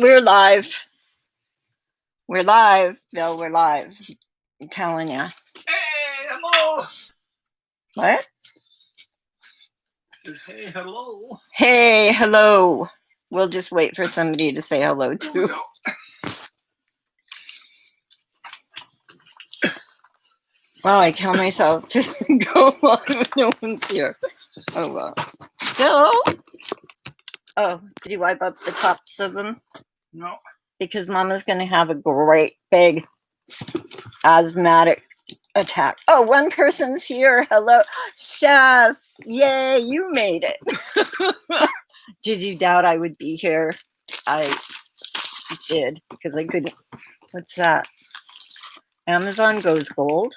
We're live. We're live, Bill. We're live. I'm telling you. Hey, hello. What? I said, hey, hello. Hey, hello. We'll just wait for somebody to say hello too. Wow, I count myself to go on if no one's here. Oh, well. Bill? Oh, did you wipe up the tops of them? No. Because Mama's going to have a great big asthmatic attack. Oh, one person's here. Hello, Chef. Yay, you made it. Did you doubt I would be here? I did, because I couldn't. What's that? Amazon goes gold.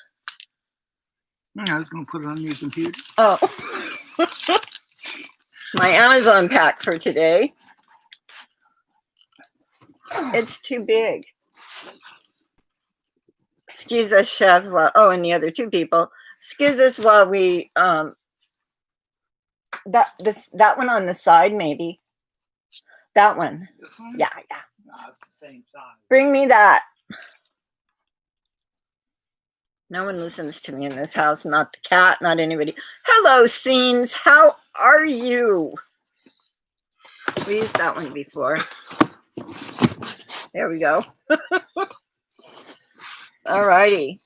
I was going to put it on your computer. Oh. My Amazon pack for today. It's too big. Excuse us, Chef. Oh, and the other two people. Excuse us while we that one on the side, maybe. That one. This one? Yeah. No, it's the same size. Bring me that. No one listens to me in this house. Not the cat, not anybody. Hello, Scenes. How are you? We used that one before. There we go. All righty.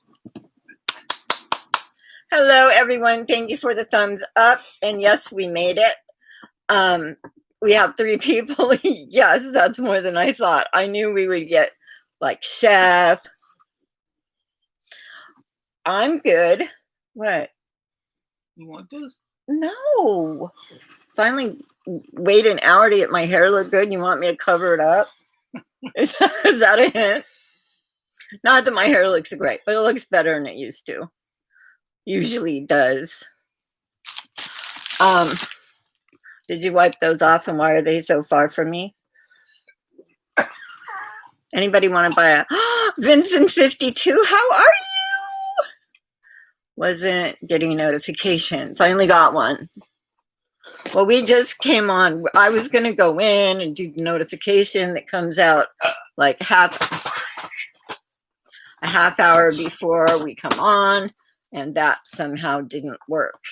Hello, everyone. Thank you for the thumbs up. And yes, we made it. We have 3 people. Yes, that's more than I thought. I knew we would get like Chef. I'm good. What? You want this? No. Finally wait an hour to get my hair look good. You want me to cover it up? Is that a hint? Not that my hair looks great, but it looks better than it used to. Usually does. Did you wipe those off, and why are they so far from me? Anybody want to buy a Vincent 52? How are you? Wasn't getting a notification. Finally got one. Well, we just came on. I was going to go in and do the notification that comes out like a half hour before we come on, and that somehow didn't work.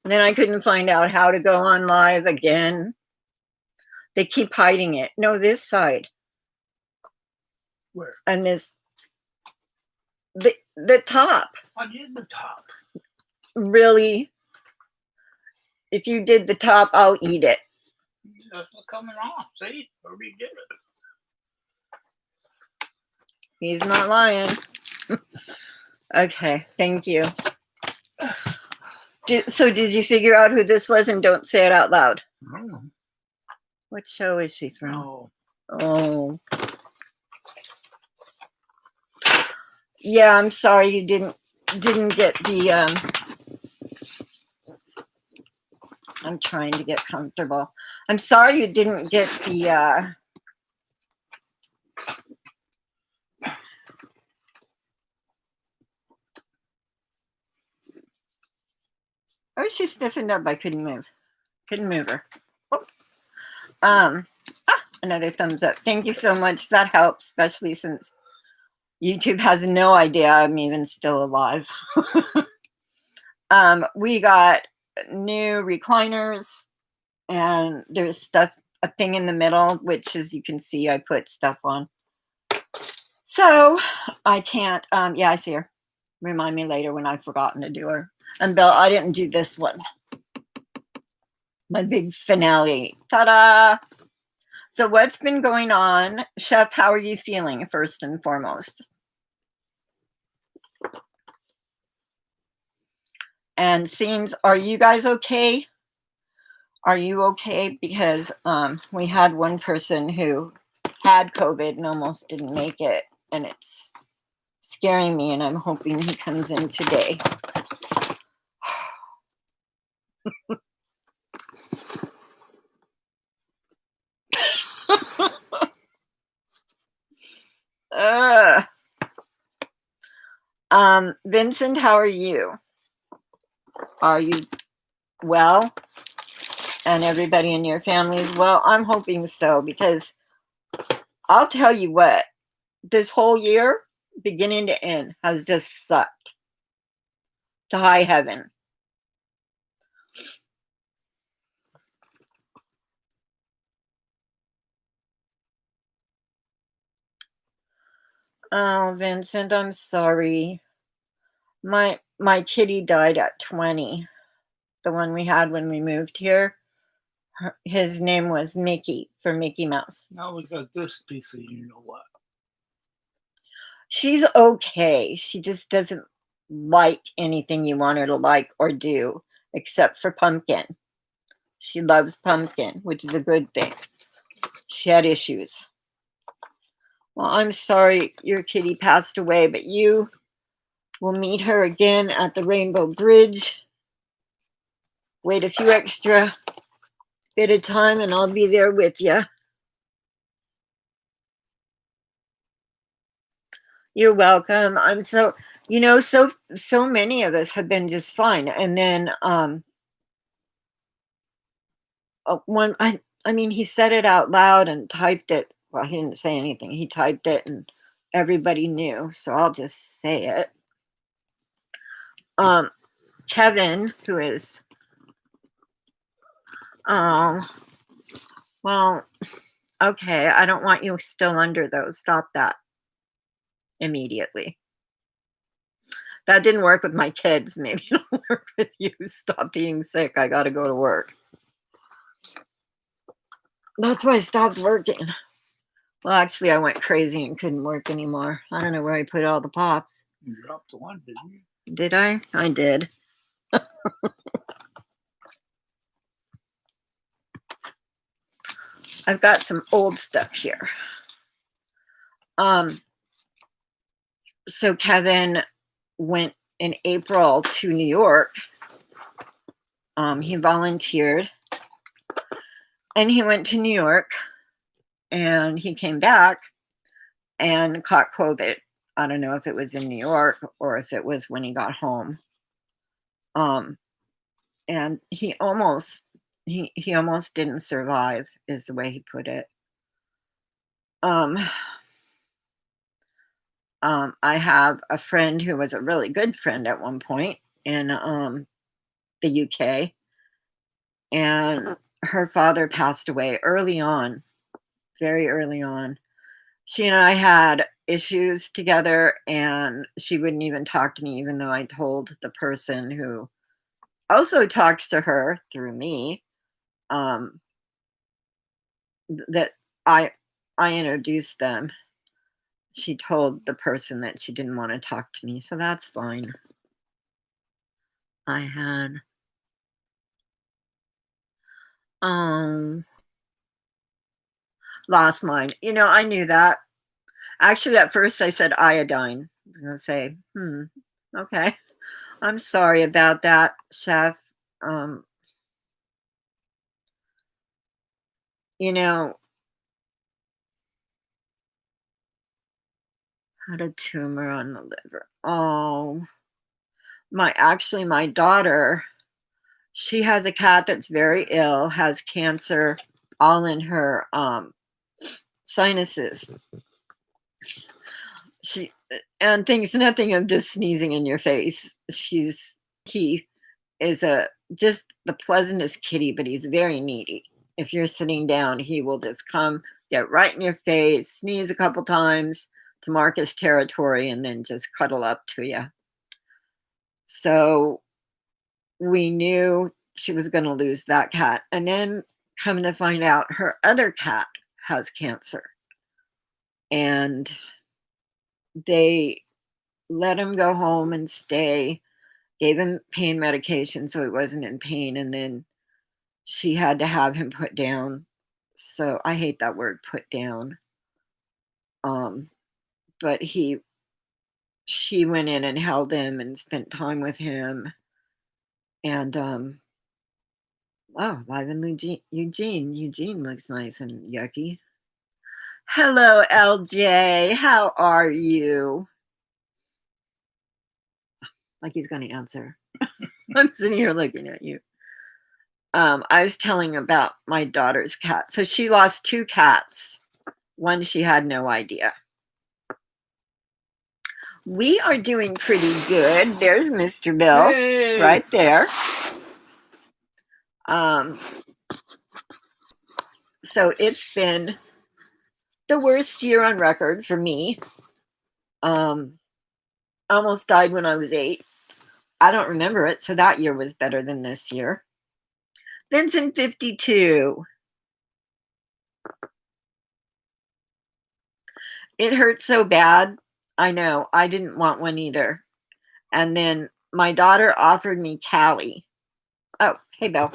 And then I couldn't find out how to go on live again. They keep hiding it. No, this side. Where? And this, the top. I did the top. Really? If you did the top, I'll eat it. That's not coming off. See? Already did it. He's not lying. Okay, thank you. So did you figure out who this was, and don't say it out loud? I don't know. What show is she from? Oh. Yeah, I'm sorry you didn't get the I'm trying to get comfortable. I'm sorry you didn't get the oh, she stiffened up. I couldn't move her. Oh. Another thumbs up. Thank you so much. That helps, especially since YouTube has no idea I'm even still alive. We got new recliners, and there's a thing in the middle, which, as you can see, I put stuff on. So I can't, yeah, I see her. Remind me later when I've forgotten to do her. And Bill, I didn't do this one. My big finale. Ta-da! So what's been going on? Chef, how are you feeling, first and foremost? And Scenes, are you guys okay? Are you okay? Because we had one person who had COVID and almost didn't make it, and it's scaring me, and I'm hoping he comes in today. Vincent, how are you? Are you well? and everybody in your families? Well, I'm hoping so, because I'll tell you what, this whole year, beginning to end, has just sucked to high heaven. Oh, Vincent, I'm sorry. My kitty died at 20. The one we had when we moved here. His name was Mickey, for Mickey Mouse. Now we got this piece of you know what. She's okay. She just doesn't like anything you want her to like or do, except for pumpkin. She loves pumpkin, which is a good thing. She had issues. Well, I'm sorry your kitty passed away, but you will meet her again at the Rainbow Bridge. Wait a few extra bit of time and I'll be there with you. You're welcome. I'm so, so many of us have been just fine. And then I mean, he said it out loud and typed it. Well, he didn't say anything. He typed it and everybody knew. So I'll just say it. Kevin, who is, well, okay, I don't want you still under those. Stop that immediately. That didn't work with my kids. Maybe it'll work with you. Stop being sick. I got to go to work. That's why I stopped working. Well, actually, I went crazy and couldn't work anymore. I don't know where I put all the pops. You dropped the one, didn't you? Did I? I did. I've got some old stuff here. So Kevin went in April to New York. He volunteered and he went to New York and he came back and caught COVID. I don't know if it was in New York or if it was when he got home. And he almost didn't survive, is the way he put it. I have a friend who was a really good friend at one point in the UK, and her father passed away early on, very early on. She and I had issues together, and she wouldn't even talk to me, even though I told the person who also talks to her through me that I introduced them. She told the person that she didn't want to talk to me, so that's fine. I had lost mine. I knew that. Actually, at first I said iodine. I was gonna say, okay. I'm sorry about that, Chef. Had a tumor on the liver. Oh, my daughter, she has a cat that's very ill, has cancer all in her sinuses. She and thinks nothing of just sneezing in your face. He is just the pleasantest kitty, but he's very needy. If you're sitting down, he will just come, get right in your face, sneeze a couple times to mark his territory, and then just cuddle up to you. So we knew she was going to lose that cat. And then come to find out her other cat has cancer. And they let him go home and stay, gave him pain medication so he wasn't in pain. And then she had to have him put down. So I hate that word, put down. But she went in and held him and spent time with him. And oh, live in Eugene looks nice and yucky. Hello, LJ. How are you? Like he's going to answer. I'm sitting here looking at you. I was telling about my daughter's cat. So she lost 2 cats. One she had no idea. We are doing pretty good. There's Mr. Bill Hey! right there. So it's been the worst year on record for me. Almost died when I was 8. I don't remember it, so that year was better than this year. Vincent 52. It hurt so bad. I know. I didn't want one either. And then my daughter offered me Callie. Oh, hey, Bill.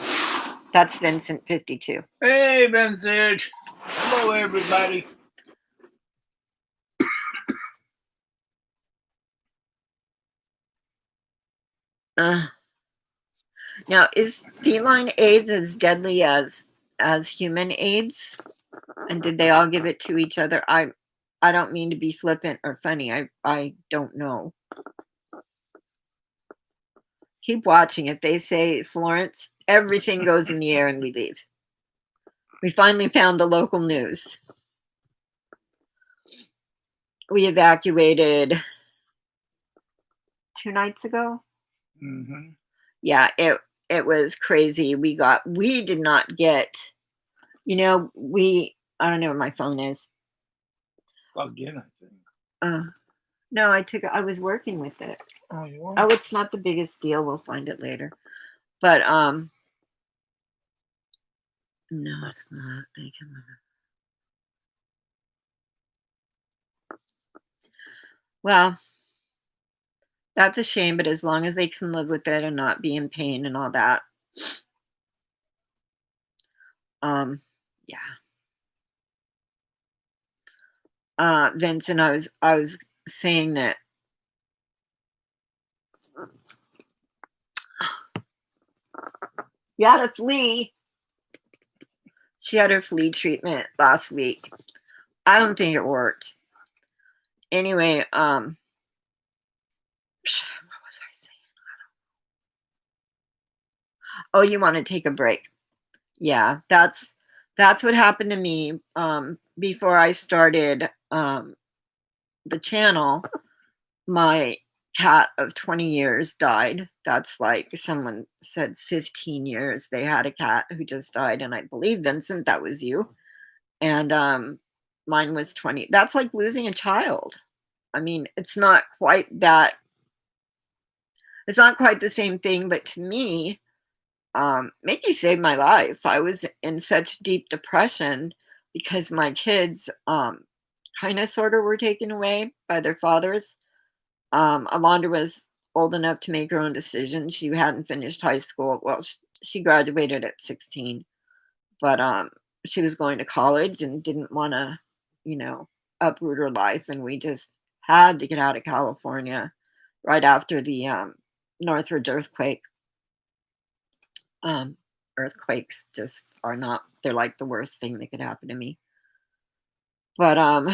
That's Vincent 52. Hey, Vincent. Hello, everybody. Now, is feline AIDS as deadly as human AIDS? And did they all give it to each other? I don't mean to be flippant or funny. I don't know. Keep watching. If they say Florence, everything goes in the air and we leave. We finally found the local news. We evacuated 2 nights ago. Mm-hmm. Yeah, it was crazy. We did not get, I don't know where my phone is. Plugged in, I think. No, I was working with it. Oh, you are? Oh, it's not the biggest deal. We'll find it later. But no, it's not. They can. Well, that's a shame, but as long as they can live with it and not be in pain and all that. Yeah. Vincent, I was saying that you had a flea. She had her flea treatment last week. I don't think it worked. Anyway, what was I saying? Oh, you want to take a break. Yeah, that's what happened to me before I started the channel. My cat of 20 years died. That's like someone said 15 years they had a cat who just died, and I believe, Vincent, that was you. And mine was 20. That's like losing a child. I mean, it's not quite the same thing, but to me, Mickey saved my life. I was in such deep depression because my kids kind of sort of were taken away by their fathers. Alondra was old enough to make her own decisions. She hadn't finished high school. Well, she graduated at 16, but she was going to college and didn't want to, uproot her life. And we just had to get out of California right after the Northridge earthquake. Earthquakes just are not, they're like the worst thing that could happen to me. But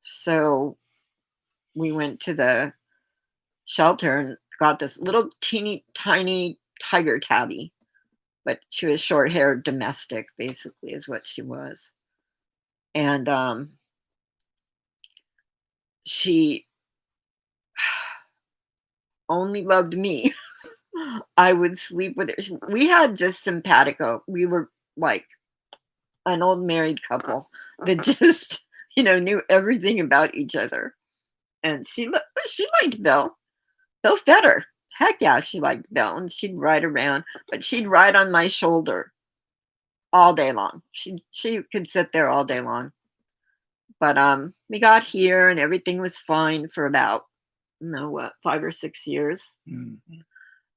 so we went to the shelter and got this little teeny tiny tiger tabby, but she was short-haired domestic, basically, is what she was. And she only loved me. I would sleep with her. We had just simpatico. We were like an old married couple that just, knew everything about each other. And she liked Bill. Bill fed her. Heck yeah, she liked Bill, and she'd ride around, but she'd ride on my shoulder all day long. She could sit there all day long. But we got here and everything was fine for about 5 or 6 years. Mm-hmm.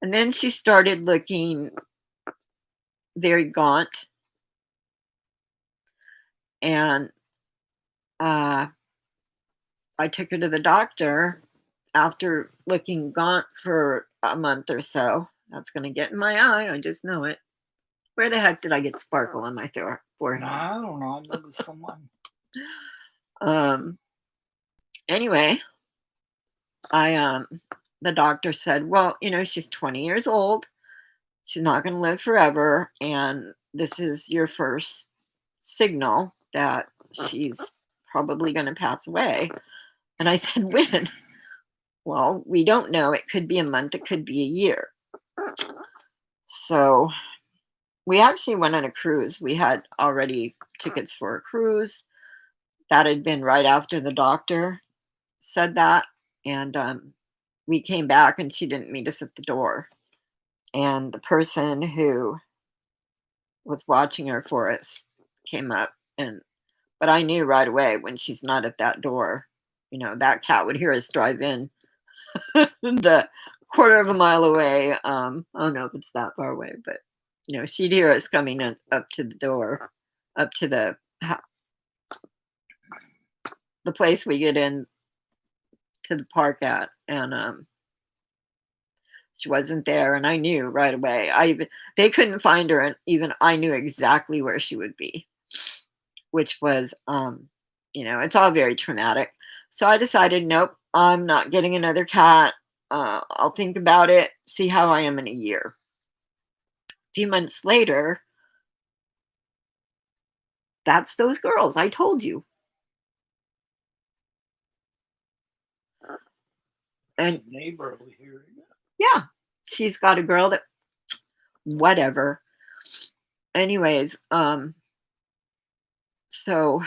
And then she started looking very gaunt. And I took her to the doctor after looking gaunt for a month or so. That's going to get in my eye. I just know it. Where the heck did I get sparkle on my forehead? I don't know. I noticed someone. Anyway, the doctor said, well, she's 20 years old she's not going to live forever, and this is your first signal that she's probably going to pass away. And I said, when? Well, we don't know. It could be a month, it could be a year. So we actually went on a cruise. We had already tickets for a cruise. That had been right after the doctor said that. And we came back and she didn't meet us at the door. And the person who was watching her for us came up, but I knew right away when she's not at that door, that cat would hear us drive in the quarter of a mile away. I don't know if it's that far away, but she'd hear us coming up to the door, up to the place we get in to the park at, and she wasn't there, and I knew right away. They couldn't find her, and even I knew exactly where she would be, which was, it's all very traumatic. So I decided, nope, I'm not getting another cat. I'll think about it, see how I am in a year. A few months later, that's those girls I told you. And neighbor over here. yeah, she's got a girl that, whatever. Anyways, so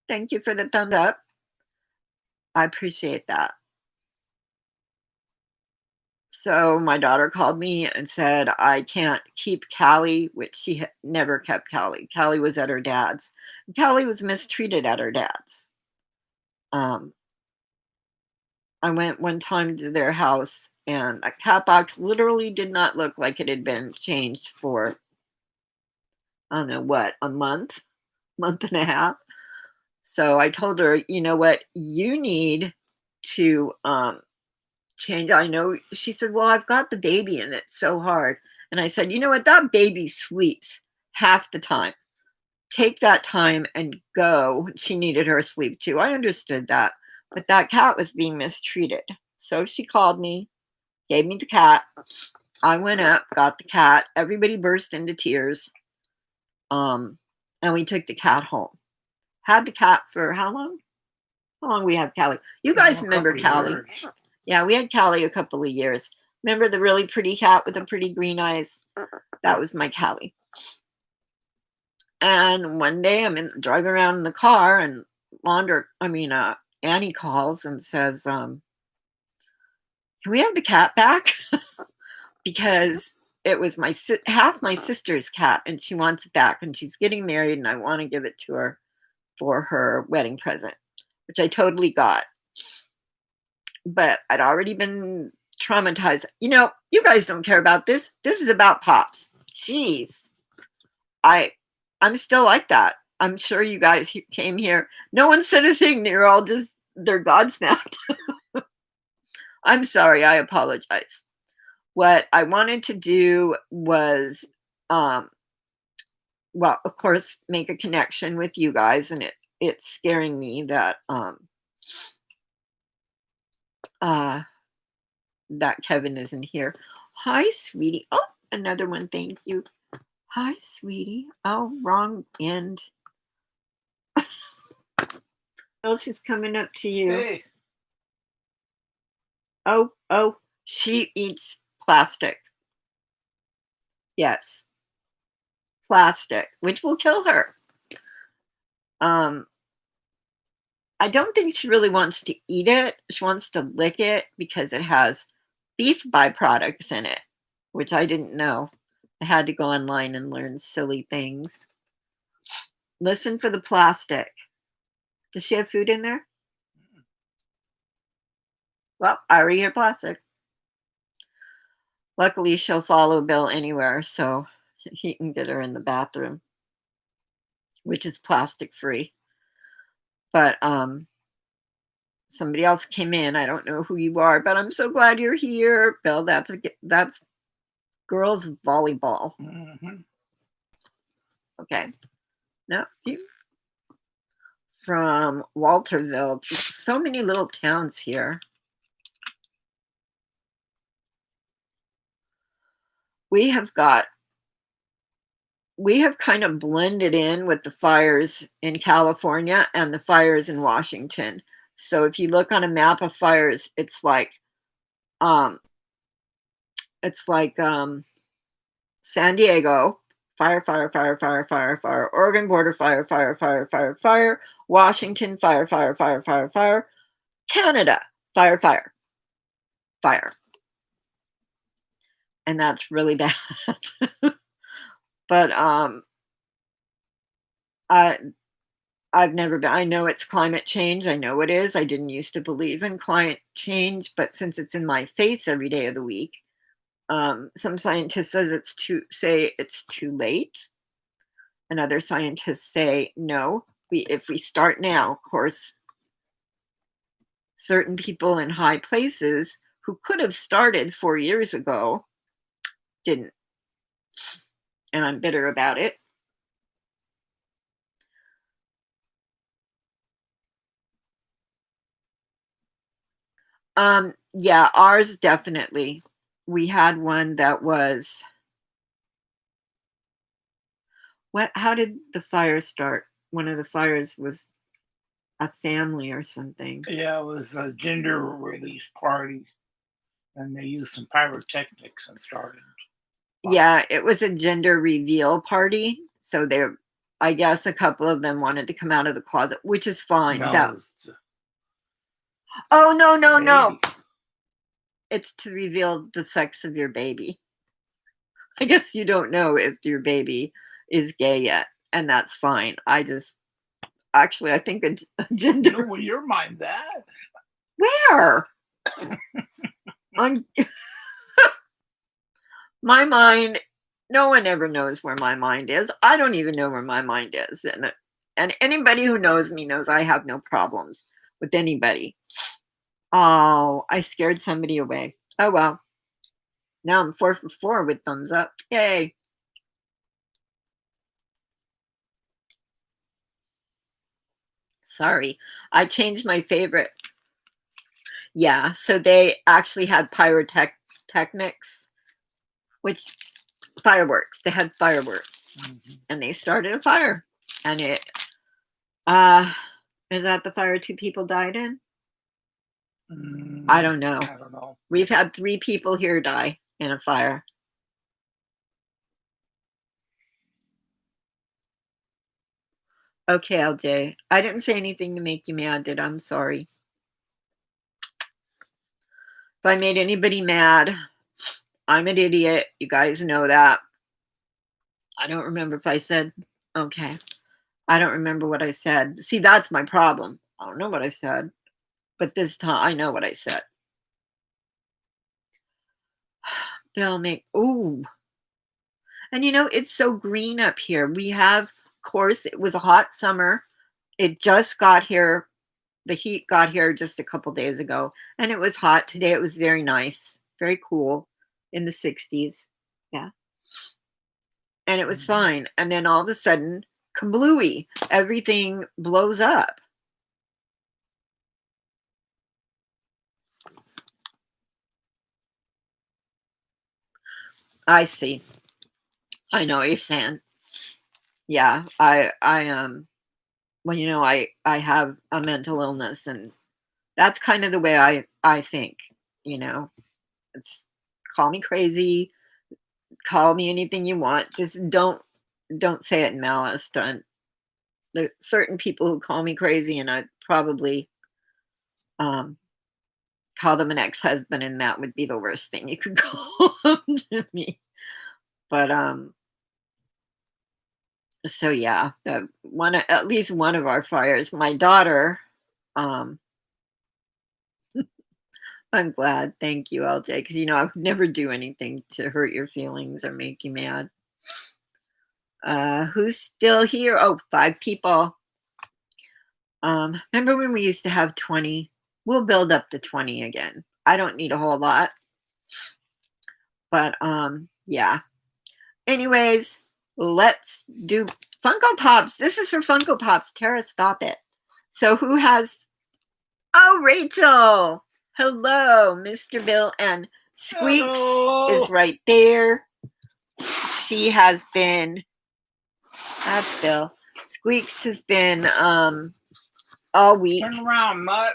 thank you for the thumbs up. I appreciate that. So my daughter called me and said, I can't keep Callie, which she never kept Callie. Callie was at her dad's. Callie was mistreated at her dad's. I went one time to their house, and a cat box literally did not look like it had been changed for, I don't know what, a month and a half. So I told her, you know what, you need to change. I know. She said, well, I've got the baby and it's so hard. And I said, you know what, that baby sleeps half the time. Take that time and go. She needed her sleep too. I understood that. But that cat was being mistreated. So she called me, gave me the cat. I went up, got the cat. Everybody burst into tears. And we took the cat home. Had the cat for how long? How long we have Callie? You guys remember Callie? Yeah, we had Callie a couple of years. Remember the really pretty cat with the pretty green eyes? That was my Callie. And one day I'm driving around in the car, and Annie calls and says, can we have the cat back? Because it was half my sister's cat, and she wants it back, and she's getting married, and I want to give it to her for her wedding present, which I totally got. But I'd already been traumatized. You guys don't care about this. This is about Pops. Jeez. I'm still like that. I'm sure you guys came here. No one said a thing. They're all just, they're godsmacked. I'm sorry. I apologize. What I wanted to do was, well, of course, make a connection with you guys, and it's scaring me that that Kevin isn't here. Hi, sweetie. Oh, another one. Thank you. Hi, sweetie. Oh, wrong end. Oh, she's coming up to you. Hey. Oh, she eats plastic. Yes. Plastic, which will kill her. I don't think she really wants to eat it. She wants to lick it because it has beef byproducts in it, which I didn't know. I had to go online and learn silly things. Listen for the plastic. Does she have food in there? Well, I already hear plastic. Luckily, she'll follow Bill anywhere, so he can get her in the bathroom, which is plastic free. But somebody else came in. I don't know who you are, but I'm so glad you're here, Bill. That's girls volleyball. Mm-hmm. Okay. No, you from Walterville. So many little towns here. we have kind of blended in with the fires in California and the fires in Washington. So if you look on a map of fires, um, it's like San Diego, fire, fire, fire, fire, fire, fire, Oregon border, fire, fire, fire, fire, fire, Washington, fire, fire, fire, fire, fire, Canada, fire, fire, fire. And that's really bad. But I I've never been. I know it's climate change. I know it is. I didn't used to believe in climate change, but since it's in my face every day of the week, some scientists say it's too late, and other scientists say no. If we start now, of course, certain people in high places who could have started 4 years ago didn't, and I'm bitter about it. Yeah, ours definitely. We had one that was how did the fire start? One of the fires was a family or something. Yeah, it was a gender release party, and they used some pyrotechnics and started. Yeah, it was a gender reveal party. So I guess a couple of them wanted to come out of the closet, which is fine. No, Oh, no, no, no. baby. It's to reveal the sex of your baby. I guess you don't know if your baby is gay yet, and that's fine. I think a You gender. know where your mind's at. Where? On my mind, no one ever knows where my mind is. I don't even know where my mind is, and anybody who knows me knows I have no problems with anybody. Oh, I scared somebody away. Oh well. Now I'm 4 for 4 with thumbs up. Yay. Sorry. I changed my favorite. Yeah, so they actually had pyrotechnics, which fireworks. They had fireworks, and they started a fire. And it is that the fire 2 people died in? I don't know. I don't know. We've had 3 people here die in a fire. Okay, LJ. I didn't say anything to make you mad, did I? I'm sorry. If I made anybody mad, I'm an idiot. You guys know that. I don't remember if I said, okay. I don't remember what I said. See, that's my problem. I don't know what I said. But this time, I know what I said. Bill, ooh. And it's so green up here. We have, of course, it was a hot summer. It just got here. The heat got here just a couple days ago. And it was hot. Today it was very nice. Very cool. In the 60s. Yeah. And it was fine. And then all of a sudden, kablooey, everything blows up. I see. I know what you're saying. Yeah, I well, I have a mental illness, and that's kind of the way I think, It's call me crazy, call me anything you want, just don't say it in malice. Don't. There are certain people who call me crazy, and I'd probably call them an ex-husband, and that would be the worst thing you could call them to me. But so yeah, at least one of our fires, my daughter, um I'm glad. Thank you, LJ, because I would never do anything to hurt your feelings or make you mad. Who's still here? Oh, 5 people. Remember when we used to have 20? We'll build up to 20 again. I don't need a whole lot. But yeah. Anyways, let's do Funko Pops. This is for Funko Pops. Tara, stop it. So who has Oh, Rachel. Hello, Mr. Bill, and Squeaks Hello. is right there. she has been, that's Bill. Squeaks has been all week. Turn around, mutt.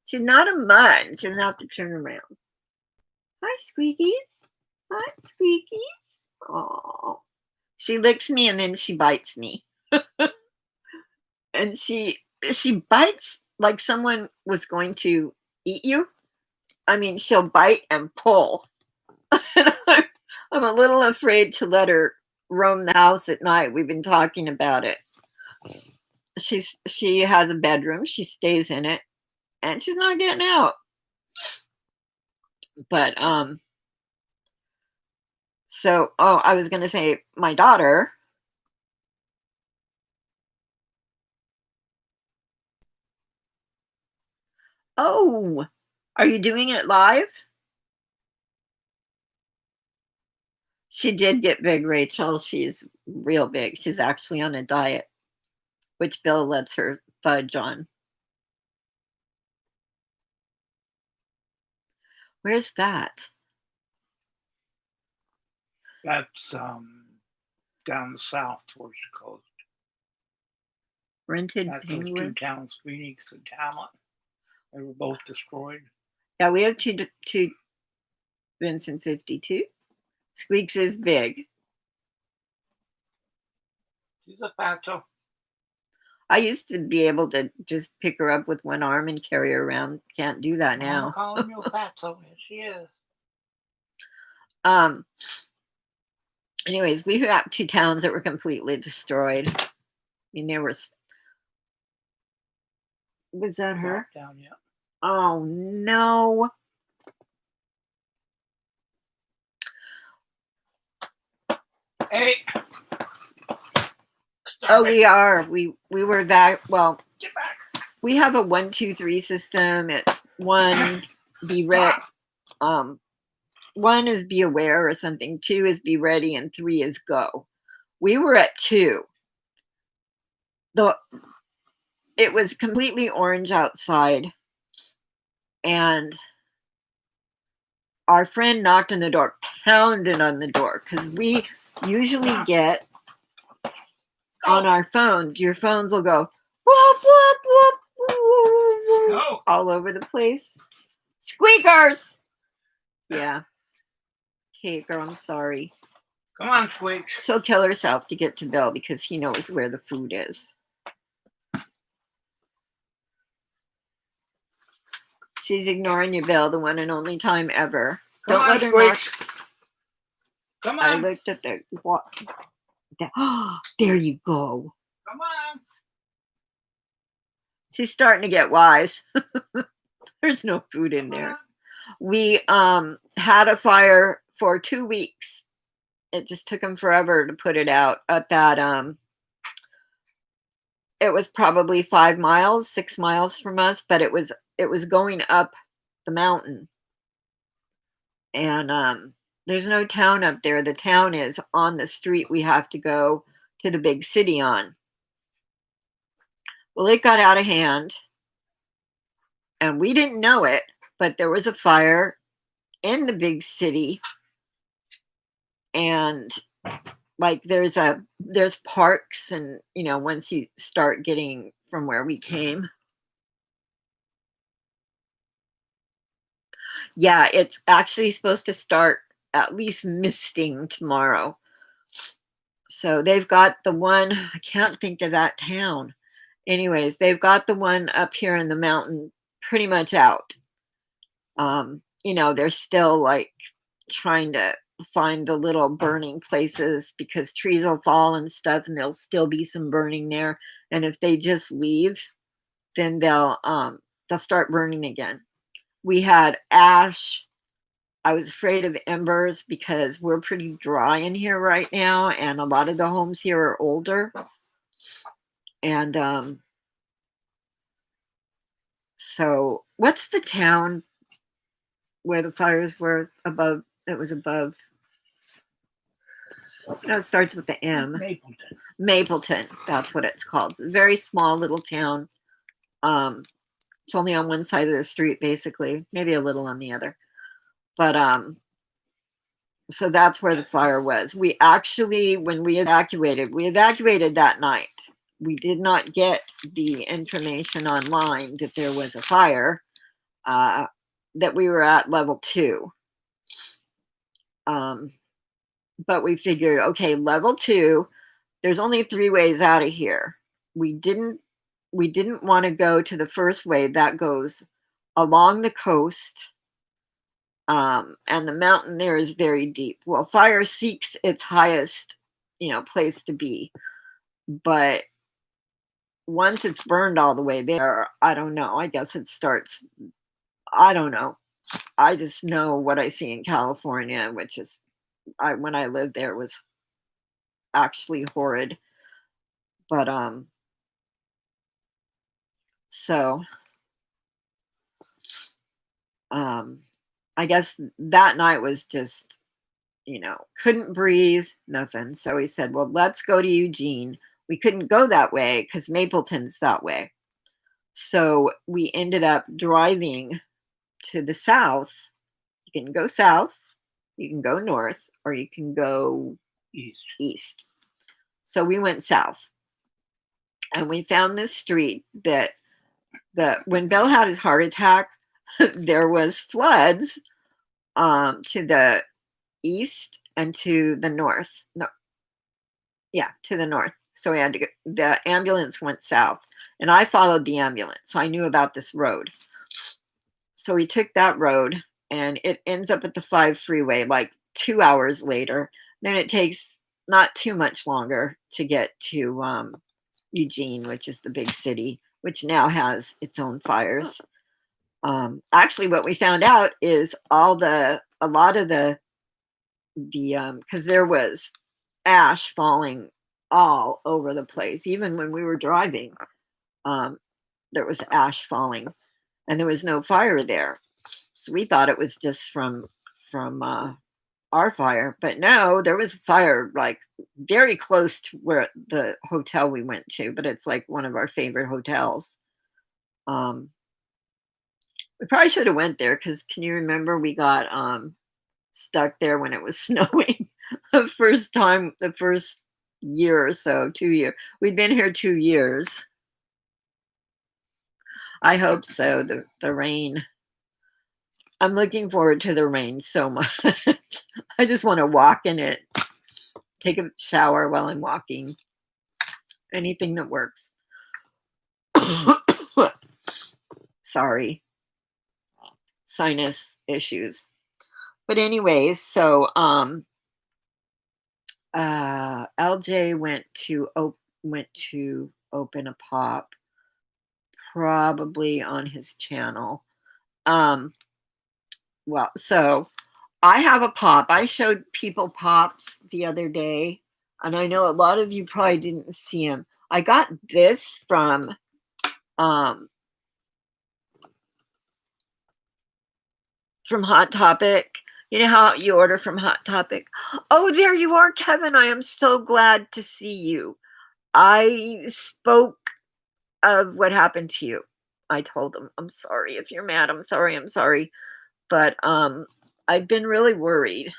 She's not a mutt. She doesn't have to turn around. Hi, Squeakies. Hi, Squeakies. Oh, she licks me and then she bites me. And she bites like someone was going to eat you. I mean, she'll bite and pull. And I'm a little afraid to let her roam the house at night. We've been talking about it. She has a bedroom. She stays in it, and she's not getting out. But so I was gonna say my daughter. Oh, are you doing it live? She did get big, Rachel. She's real big. She's actually on a diet, which Bill lets her fudge on. Where's that? That's down south towards the coast. Rented That's those two penguins? towns, Phoenix and Talent. They were both destroyed. Yeah, we have two Vincent 52. Squeaks is big. She's a fatso. I used to be able to just pick her up with one arm and carry her around. Can't do that I'm now. calling you a fatso. Yes, she is. Anyways, we got two towns that were completely destroyed. I mean, there was that her? Not down yet. Oh no. Hey. Oh, we are. We were that. Well, Get back. we have a 1, 2, 3 system. It's 1, be ready. 1 is be aware or something. 2 is be ready, and 3 is go. We were at 2. It was completely orange outside, and our friend knocked on the door, pounded on the door, because we usually get on our phones. Your phones will go whoop, whoop, whoop, whoop, whoop, all over the place. Squeakers. Yeah. Okay, girl, I'm sorry. Come on, Squeaks. She'll kill herself to get to Bill because he knows where the food is. She's ignoring you, Bill, the one and only time ever. Come Don't on, let her Squeaks. knock. Come I on. looked at the there you go. Come on. She's starting to get wise. There's no food in there. We had a fire for 2 weeks. It just took them forever to put it out at that it was probably 5 miles, 6 miles from us, but it was going up the mountain. And there's no town up there. The town is on the street we have to go to the big city on. Well, it got out of hand, and we didn't know it, but there was a fire in the big city, and like there's parks, and once you start getting from where we came, yeah, it's actually supposed to start at least misting tomorrow. So they've got the one, I can't think of that town. Anyways, they've got the one up here in the mountain pretty much out. They're still like trying to find the little burning places because trees will fall and stuff, and there'll still be some burning there. And if they just leave, then they'll start burning again. We had ash. I was afraid of embers because we're pretty dry in here right now, and a lot of the homes here are older. And so what's the town where the fires were above? It was above. It starts with the M. Mapleton. Mapleton. That's what it's called. It's a very small little town. It's only on one side of the street, basically. Maybe a little on the other. But So that's where the fire was. We actually, when we evacuated that night. We did not get the information online that there was a fire, that we were at level 2. But we figured, okay, level 2, there's only 3 ways out of here. We didn't want to go to the first way that goes along the coast, and the mountain there is very deep. Well, fire seeks its highest, place to be, but once it's burned all the way there, I don't know. I guess it starts. I don't know. I just know what I see in California, which is, when I lived there, was actually horrid. But so um, I guess that night was just, couldn't breathe, nothing. So he said, "Well, let's go to Eugene." We couldn't go that way because Mapleton's that way. So we ended up driving to the south. You can go south, you can go north, or you can go east. So we went south, and we found this street that when Bill had his heart attack, there was floods, to the east and to the north. No, yeah, to the north. So we had to go, the ambulance went south, and I followed the ambulance, so I knew about this road. So we took that road, and it ends up at the 5 freeway like 2 hours later. Then it takes not too much longer to get to Eugene, which is the big city, which now has its own fires. Actually, what we found out is a lot of the because there was ash falling all over the place. Even when we were driving, um, there was ash falling, and there was no fire there. So we thought it was just from our fire, but no, there was a fire like very close to where the hotel we went to. But it's like one of our favorite hotels. Um, we probably should have went there because can you remember we got stuck there when it was snowing the first year or so, 2 year. We've been here 2 years. I hope so. The rain. I'm looking forward to the rain so much. I just want to walk in it, take a shower while I'm walking. Anything that works. Sorry. Sinus issues. But anyways, so LJ went to open a pop, probably on his channel. Well, so I have a pop. I showed people pops the other day, and I know a lot of you probably didn't see him. I got this from Hot Topic. You know how you order from Hot Topic? Oh, there you are, Kevin. I am so glad to see you. I spoke of what happened to you. I told them, I'm sorry if you're mad. I'm sorry. I'm sorry. But I've been really worried.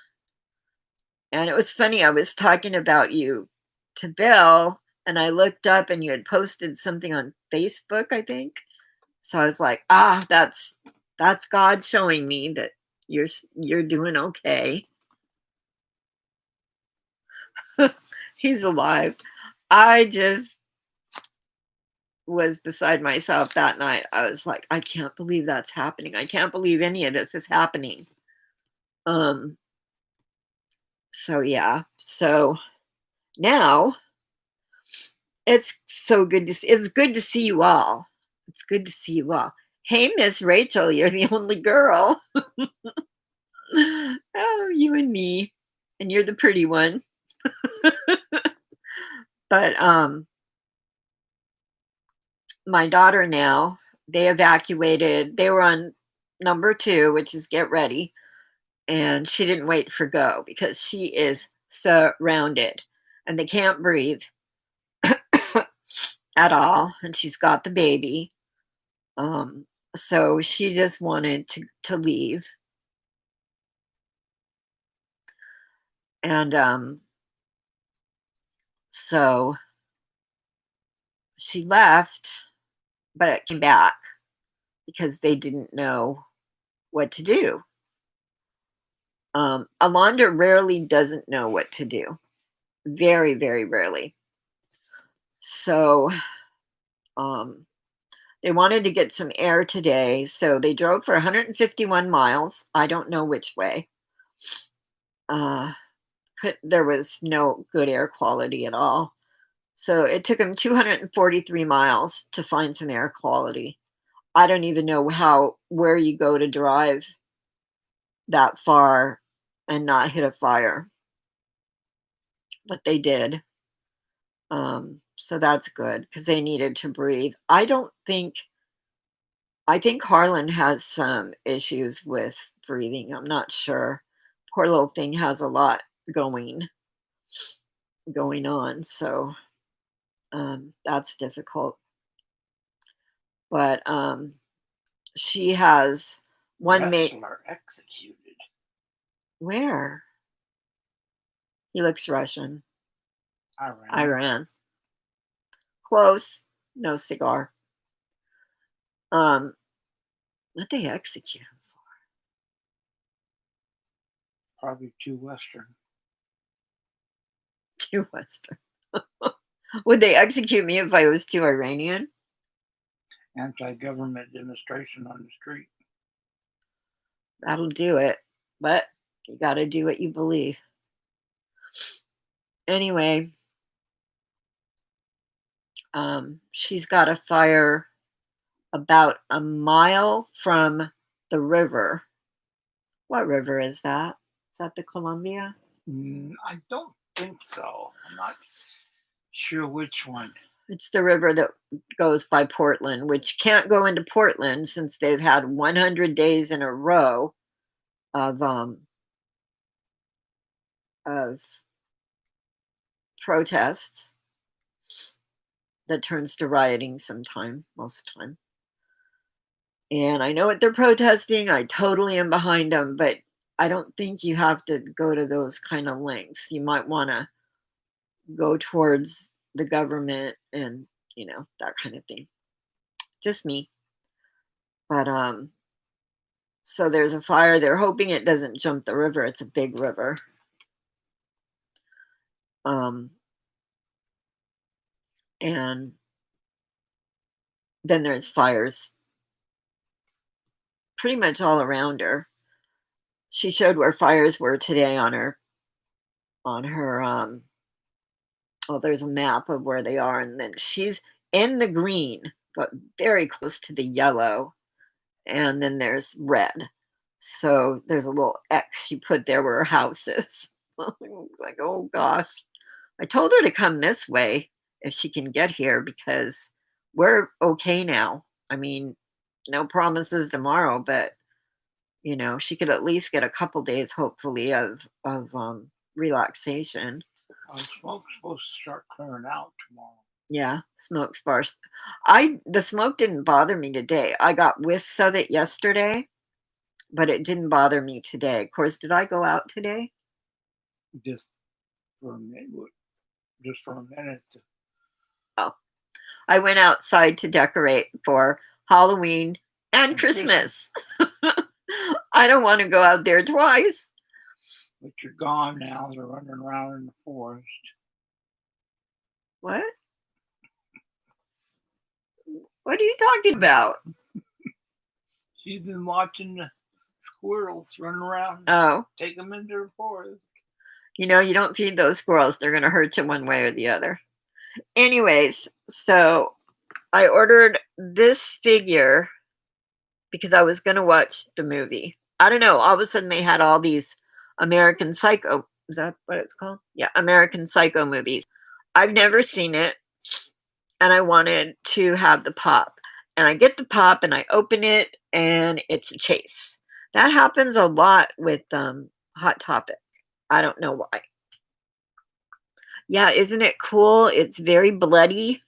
And it was funny. I was talking about you to Bill, and I looked up and you had posted something on Facebook, I think. So I was like, that's God showing me that you're doing okay. He's alive. I just was beside myself that night. I was like, I can't believe that's happening. I can't believe any of this is happening. So yeah. So now it's so good to see. It's good to see you all. It's good to see you all. Hey, Miss Rachel, you're the only girl. Oh, you and me. And you're the pretty one. But my daughter now, they evacuated. They were on number 2, which is get ready. And she didn't wait for go because she is surrounded and they can't breathe at all. And she's got the baby. So she just wanted to leave. And so she left, but it came back because they didn't know what to do. Alonda rarely doesn't know what to do. Very, very rarely. So um, they wanted to get some air today. So they drove for 151 miles. I don't know which way. There was no good air quality at all. So it took them 243 miles to find some air quality. I don't even know where you go to drive that far and not hit a fire, but they did. So that's good because they needed to breathe. I think Harlan has some issues with breathing. I'm not sure. Poor little thing has a lot going on, so that's difficult. But she has one mate. Wrestler executed. Where? He looks Russian. Iran. Close. No cigar. What they execute him Probably too Western. for? Too Western. Would they execute me if I was too Iranian? Anti-government demonstration on the street. That'll do it. But you got to do what you believe. Anyway, she's got a fire about a mile from the river. What river is that? Is that the Columbia? I don't think so. I'm not sure which one. It's the river that goes by Portland, which can't go into Portland since they've had 100 days in a row of protests that turns to rioting most time. And I know what they're protesting. I totally am behind them, but I don't think you have to go to those kind of lengths. You might want to go towards the government and, that kind of thing. Just me. But so there's a fire. They're hoping it doesn't jump the river. It's a big river. And then there's fires pretty much all around her. She showed where fires were today on her well, there's a map of where they are, and then she's in the green, but very close to the yellow, and then there's red. So there's a little X she put there where her house is. Like, oh gosh. I told her to come this way if she can get here because we're okay now. I mean, no promises tomorrow, but she could at least get a couple days, hopefully, of relaxation. Smoke's supposed to start clearing out tomorrow. Yeah, smoke sparse. The smoke didn't bother me today. I got whiffs of it yesterday, but it didn't bother me today. Of course, did I go out today? Just for a minute. Oh, I went outside to decorate for Halloween and Christmas. I don't want to go out there twice. But you're gone now. They're running around in the forest. What? What are you talking about? She's been watching the squirrels run around. Oh. Take them into the forest. You don't feed those squirrels. They're going to hurt you one way or the other. Anyways, so I ordered this figure because I was going to watch the movie. I don't know. All of a sudden they had all these American Psycho. Is that what it's called? Yeah, American Psycho movies. I've never seen it, and I wanted to have the pop. And I get the pop, and I open it, and it's a chase. That happens a lot with Hot Topic. I don't know why. Yeah, isn't it cool? It's very bloody.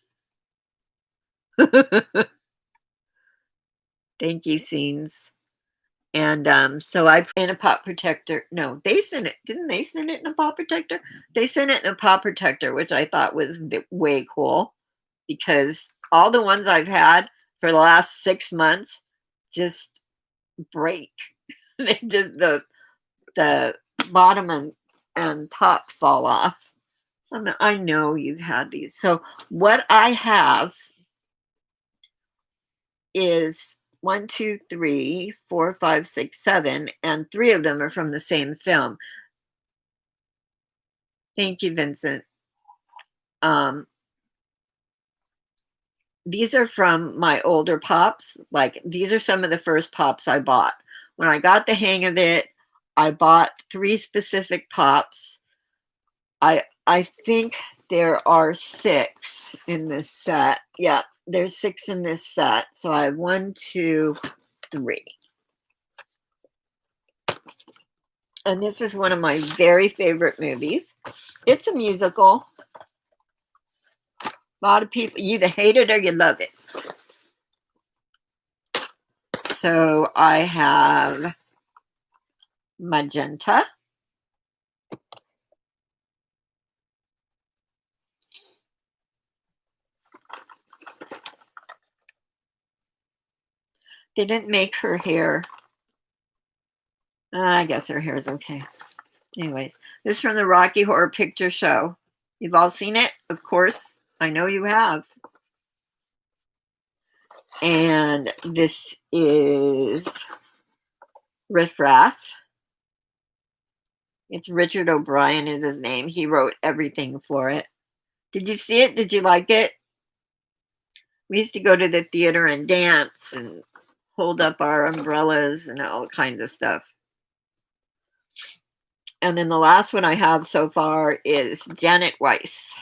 Thank you, Scenes. And so I put in a pop protector. No, they sent it. Didn't they send it in a pop protector? They sent it in a pop protector, which I thought was way cool, because all the ones I've had for the last 6 months just break. They did the bottom and top fall off. I know you've had these. So what I have is 1, 2, 3, 4, 5, 6, 7, and 3 of them are from the same film. Thank you, Vincent. These are from my older pops. Like, these are some of the first pops I bought. When I got the hang of it, I bought 3 specific pops. I think there are 6 in this set. Yeah, there's 6 in this set. So I have 1, 2, 3. And this is one of my very favorite movies. It's a musical. A lot of people, you either hate it or you love it. So I have magenta. They didn't make her hair. I guess her hair is okay. Anyways, this is from the Rocky Horror Picture Show. You've all seen it, of course. I know you have. And this is Riff Raff. It's Richard O'Brien is his name. He wrote everything for it. Did you see it? Did you like it? We used to go to the theater and dance and hold up our umbrellas and all kinds of stuff. And then the last one I have so far is Janet Weiss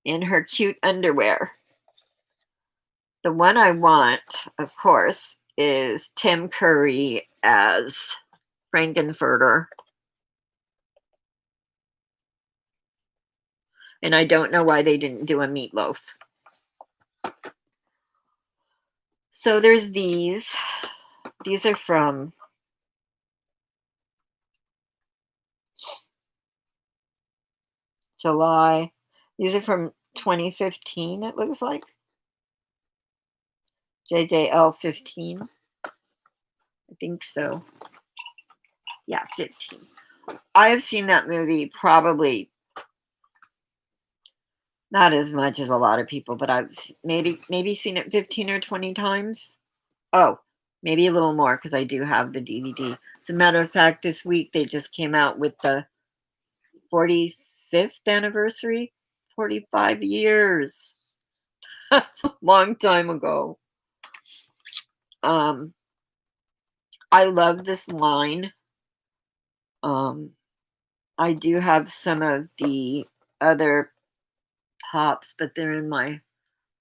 in her cute underwear. The one I want, of course, is Tim Curry as Frankenfurter. And I don't know why they didn't do a meatloaf. So there's these. These are from July. These are from 2015, it looks like. JJL 15. I think so. Yeah, 15. I have seen that movie probably not as much as a lot of people, but I've maybe seen it 15 or 20 times. Oh, maybe a little more, because I do have the DVD. As a matter of fact, this week they just came out with the 45th anniversary. 45 years. That's a long time ago. I love this line. I do have some of the other pops, but they're in my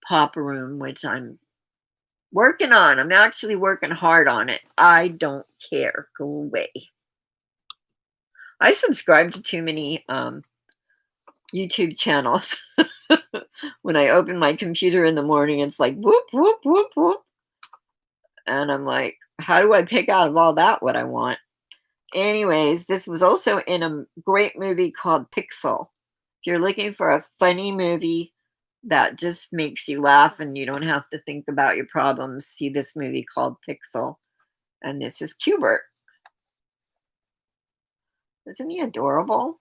pop room, which I'm working on. I'm actually working hard on it. I don't care. Go away. I subscribe to too many YouTube channels. When I open my computer in the morning, it's like whoop, whoop, whoop, whoop. And I'm like, how do I pick out of all that what I want? Anyways, this was also in a great movie called Pixel. If you're looking for a funny movie that just makes you laugh and you don't have to think about your problems, see this movie called Pixel. And this is Cubert. Isn't he adorable?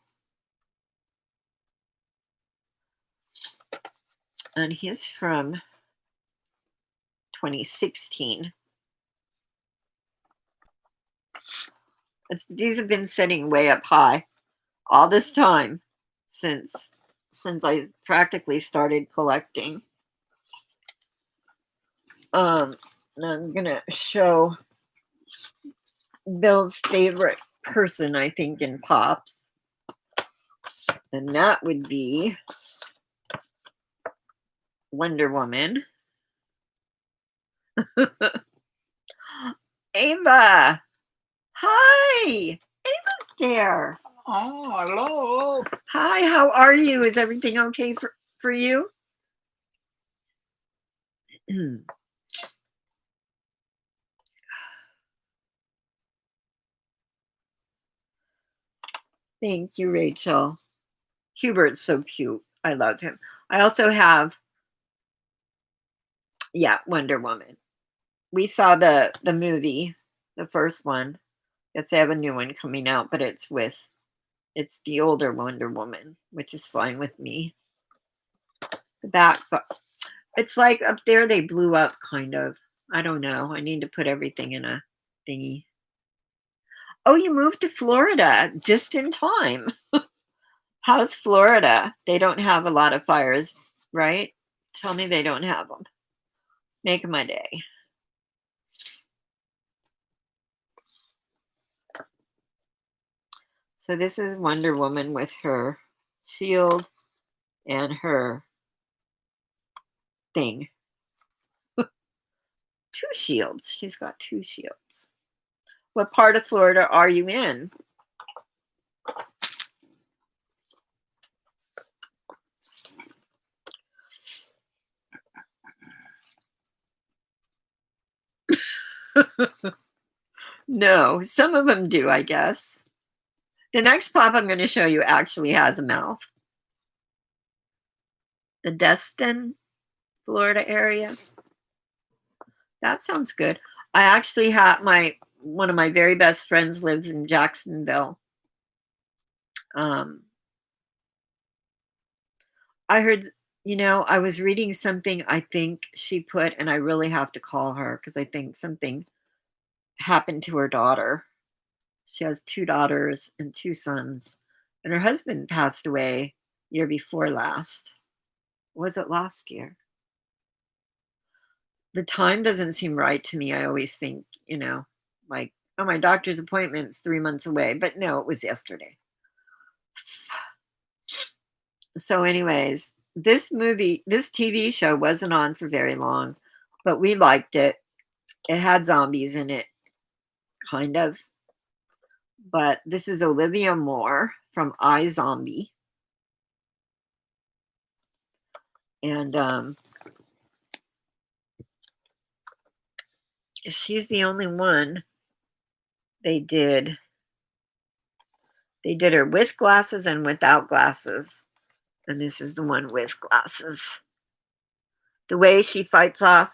And he's from 2016. These have been sitting way up high all this time since I practically started collecting. And I'm gonna show Bill's favorite person, I think, in pops, and that would be Wonder Woman. Ava, hi, Ava's there. Oh, hello. Hi, how are you? Is everything okay for you? Thank you, Rachel. Hubert's so cute. I love him. I also have, yeah, Wonder Woman. We saw the movie, the first one. Guess they have a new one coming out, but it's the older Wonder Woman, which is fine with me. The back, it's like up there they blew up, kind of. I don't know. I need to put everything in a thingy. Oh, you moved to Florida just in time. How's Florida? They don't have a lot of fires, right? Tell me they don't have them. Make my day. So this is Wonder Woman with her shield and her thing. Two shields. She's got two shields. What part of Florida are you in? No, some of them do, I guess. The next pop I'm going to show you actually has a mouth. The Destin, Florida area. That sounds good. I actually have one of my very best friends lives in Jacksonville. I heard, I was reading something I think she put, and I really have to call her because I think something happened to her daughter. She has two daughters and two sons, and her husband passed away year before last. Was it last year? The time doesn't seem right to me. I always think, like, oh, my doctor's appointment's 3 months away, but no, it was yesterday. So anyways, this TV show wasn't on for very long, but we liked it. It had zombies in it, kind of. But this is Olivia Moore from iZombie. And she's the only one they did. They did her with glasses and without glasses. And this is the one with glasses. The way she fights off.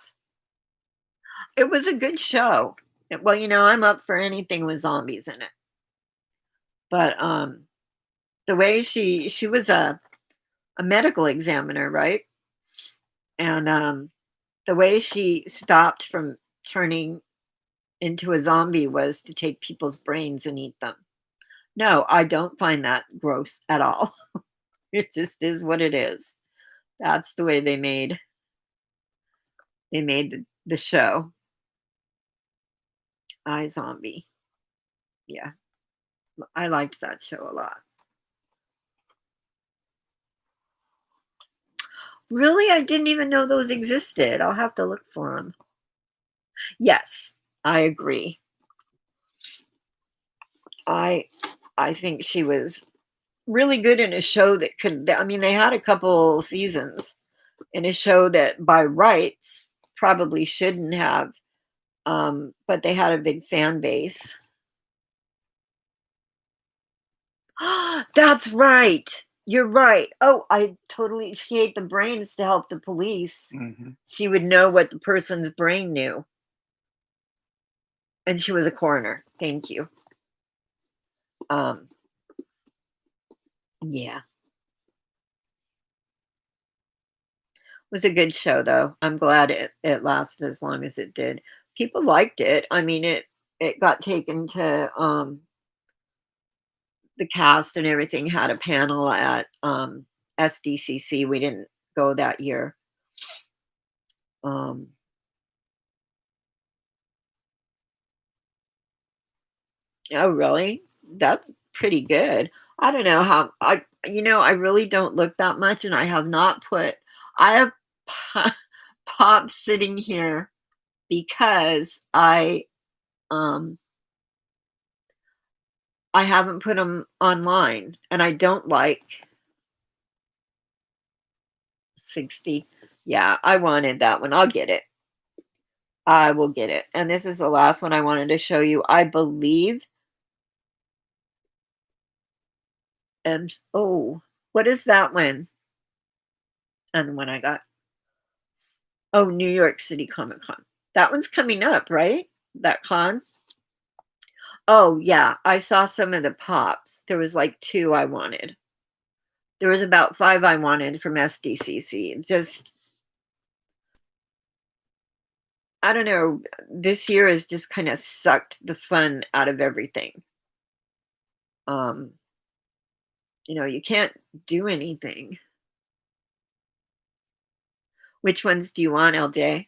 It was a good show. Well, I'm up for anything with zombies in it. But the way she was a medical examiner, right? And the way she stopped from turning into a zombie was to take people's brains and eat them. No, I don't find that gross at all. It just is what it is. That's the way they made the show. iZombie. Yeah. I liked that show a lot. Really? I didn't even know those existed. I'll have to look for them. Yes, I agree. I think she was really good in a show that they had a couple seasons in a show that by rights probably shouldn't have, but they had a big fan base. That's right. You're right. Oh, she ate the brains to help the police. Mm-hmm. She would know what the person's brain knew. And she was a coroner. Thank you. Yeah. It was a good show, though. I'm glad it lasted as long as it did. People liked it. I mean, it got taken to the cast and everything had a panel at SDCC. We didn't go that year. Oh, really? That's pretty good. I don't know how I really don't look that much, and I have not put. I have pops sitting here because I haven't put them online, and I don't like 60. Yeah, I wanted that one. I'll get it. I will get it. And this is the last one I wanted to show you. I believe Oh, what is that one? And when I got, oh, New York City Comic Con. That one's coming up, right? That con? Oh, yeah. I saw some of the pops. There was like 2 I wanted. There was about 5 I wanted from SDCC. Just, I don't know. This year has just kind of sucked the fun out of everything. Um, you can't do anything. Which ones do you want, LJ?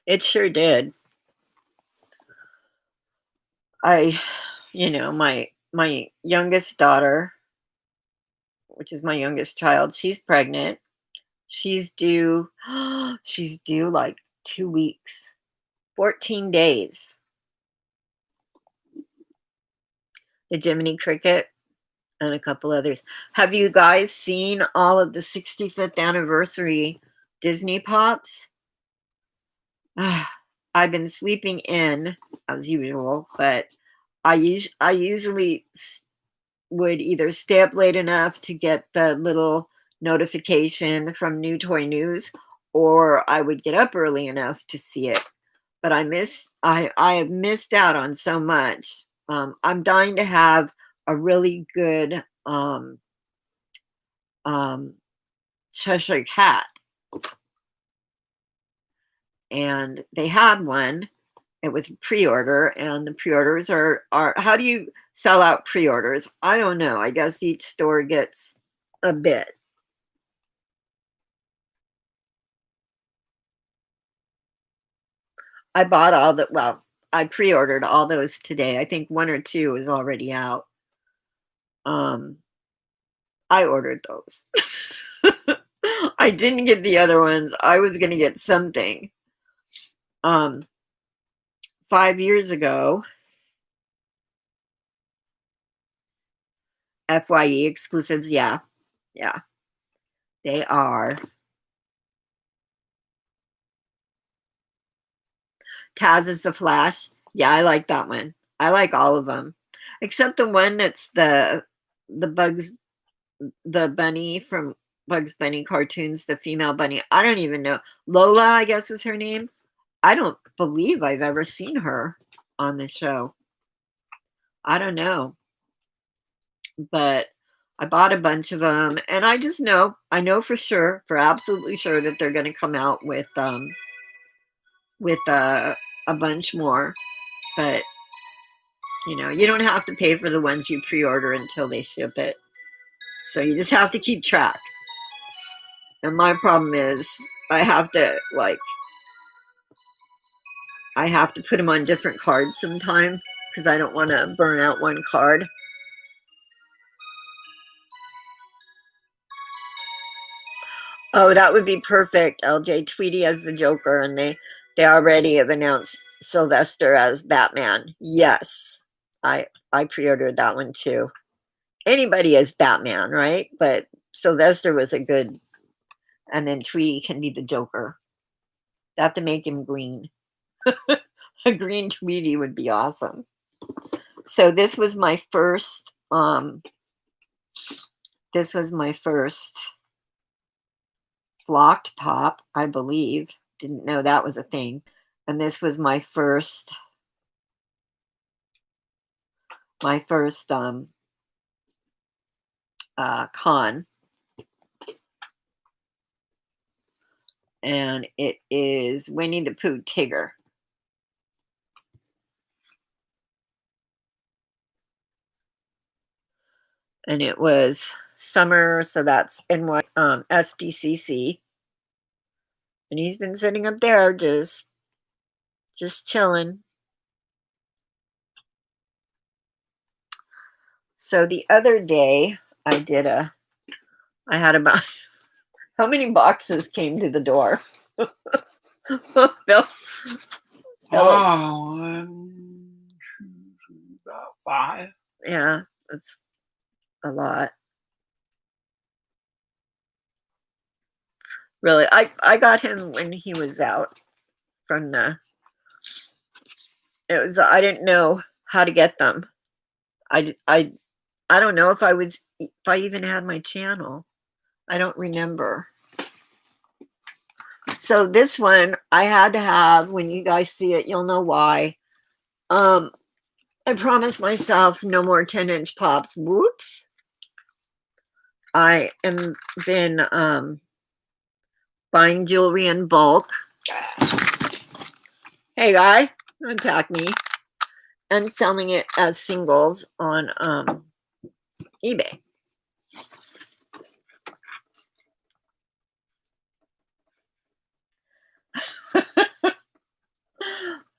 It sure did. I, my youngest daughter, which is my youngest child, she's pregnant. She's due, she's due like 2 weeks, 14 days. The Jiminy Cricket and a couple others. Have you guys seen all of the 65th anniversary Disney Pops? I've been sleeping in as usual, but I usually would either stay up late enough to get the little notification from New Toy News, or I would get up early enough to see it. But I have missed out on so much. I'm dying to have a really good um, Cheshire Cat, and they had one. It was a pre-order, and the pre-orders are how do you sell out pre-orders? I don't know. I guess each store gets a bit. I bought all the well, I pre-ordered all those today. I think 1 or 2 is already out. Um, I ordered those. I didn't get the other ones. I was gonna get something. 5 years ago, FYE exclusives, yeah. Yeah, they are. Taz is the Flash. Yeah, I like that one. I like all of them. Except the one that's the bunny from Bugs Bunny cartoons, the female bunny. I don't even know. Lola, I guess is her name. I don't believe I've ever seen her on the show. I don't know. But I bought a bunch of them, and I know for sure, for absolutely sure that they're going to come out with a bunch more. But you don't have to pay for the ones you pre-order until they ship it. So you just have to keep track. And my problem is I have to put them on different cards sometime because I don't want to burn out one card. Oh, that would be perfect. LJ Tweety as the Joker, and they already have announced Sylvester as Batman. Yes, I pre-ordered that one too. Anybody as Batman, right? But Sylvester was a good, and then Tweety can be the Joker. They have to make him green. A green Tweety would be awesome. So this was my first. This was my first blocked pop, I believe. Didn't know that was a thing. And this was my first con. And it is Winnie the Pooh Tigger. And it was summer, so that's in SDCC. And he's been sitting up there just chilling. So the other day I had about how many boxes came to the door? Bill, about 5. yeah, that's a lot. Really, I got him when he was out from the. It was I didn't know how to get them. I don't know if I even had my channel. I don't remember. So this one I had to have. When you guys see it, you'll know why. I promised myself no more 10-inch pops. Whoops. I am been buying jewelry in bulk. Hey guy, don't attack me. And selling it as singles on eBay.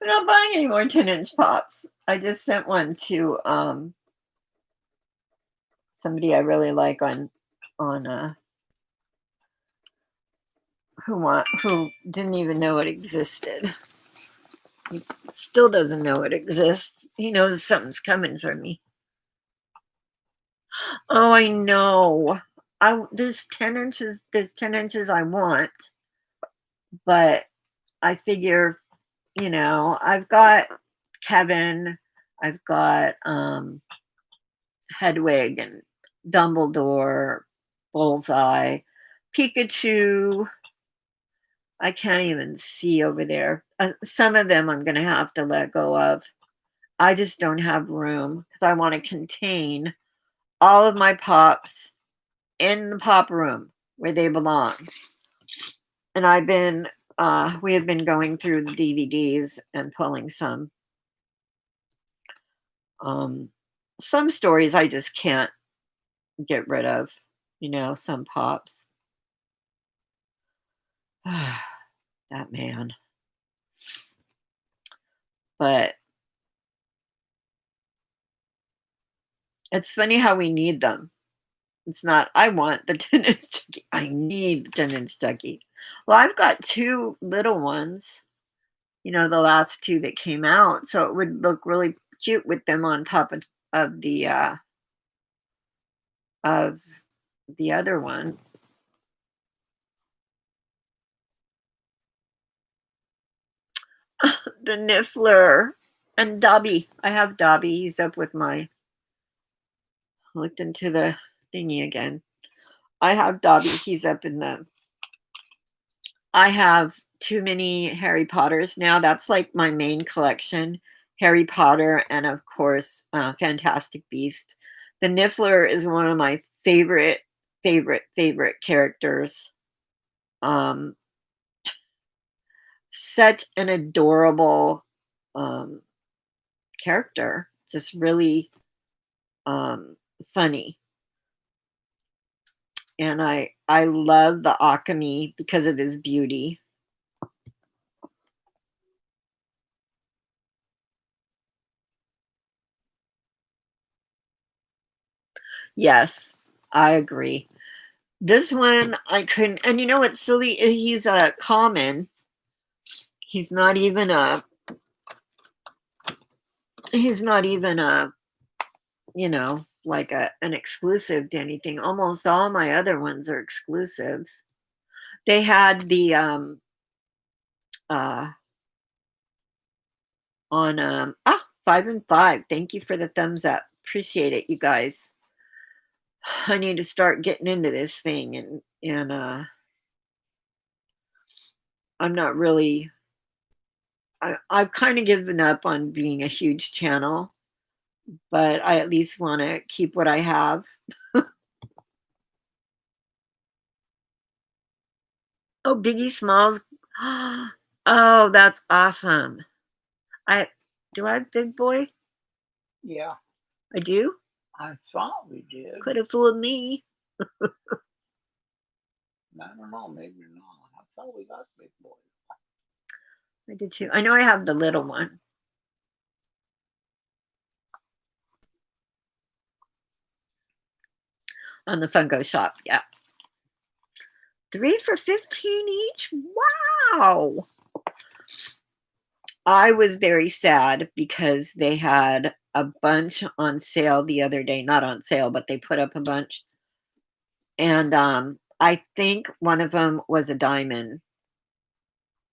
I'm not buying any more 10-inch pops. I just sent one to somebody I really like on who didn't even know it existed. He still doesn't know it exists. He knows something's coming for me. Oh, I know. There's 10 inches. There's 10 inches I want, but I figure, I've got Kevin, I've got Hedwig and Dumbledore, Bullseye, Pikachu. I can't even see over there. Some of them I'm going to have to let go of. I just don't have room because I want to contain all of my pops in the pop room where they belong. And we have been going through the DVDs and pulling some stories I just can't get rid of, some pops. That man. But it's funny how we need them. It's not, I want the 10-inch Chucky. I need the 10-inch Chucky. Well, I've got two little ones, the last two that came out. So it would look really cute with them on top of the other one. The Niffler and Dobby. I have Dobby. He's up with my. Looked into the thingy again. I have Dobby. He's up in the. I have too many Harry Potters now. That's like my main collection. Harry Potter and of course Fantastic Beast. The Niffler is one of my favorite characters. Such an adorable character, just really funny. And I love the Akami because of his beauty. Yes, I agree. This one I couldn't, and you know what's silly? He's a common. He's not even a, like an exclusive to anything. Almost all my other ones are exclusives. They had the on 5 and 5. Thank you for the thumbs up. Appreciate it, you guys. I need to start getting into this thing, and I'm not really. I've kind of given up on being a huge channel, but I at least want to keep what I have. Oh, Biggie Smalls. Oh, that's awesome. Do I have Big Boy? Yeah. I do? I thought we did. Could have fooled me. I don't know, maybe not. I thought we got Big Boy. I did too. I know I have the little one. On the Funko shop, yeah. 3 for $15 each? Wow. I was very sad because they had a bunch on sale the other day. Not on sale, but they put up a bunch. And I think one of them was a diamond.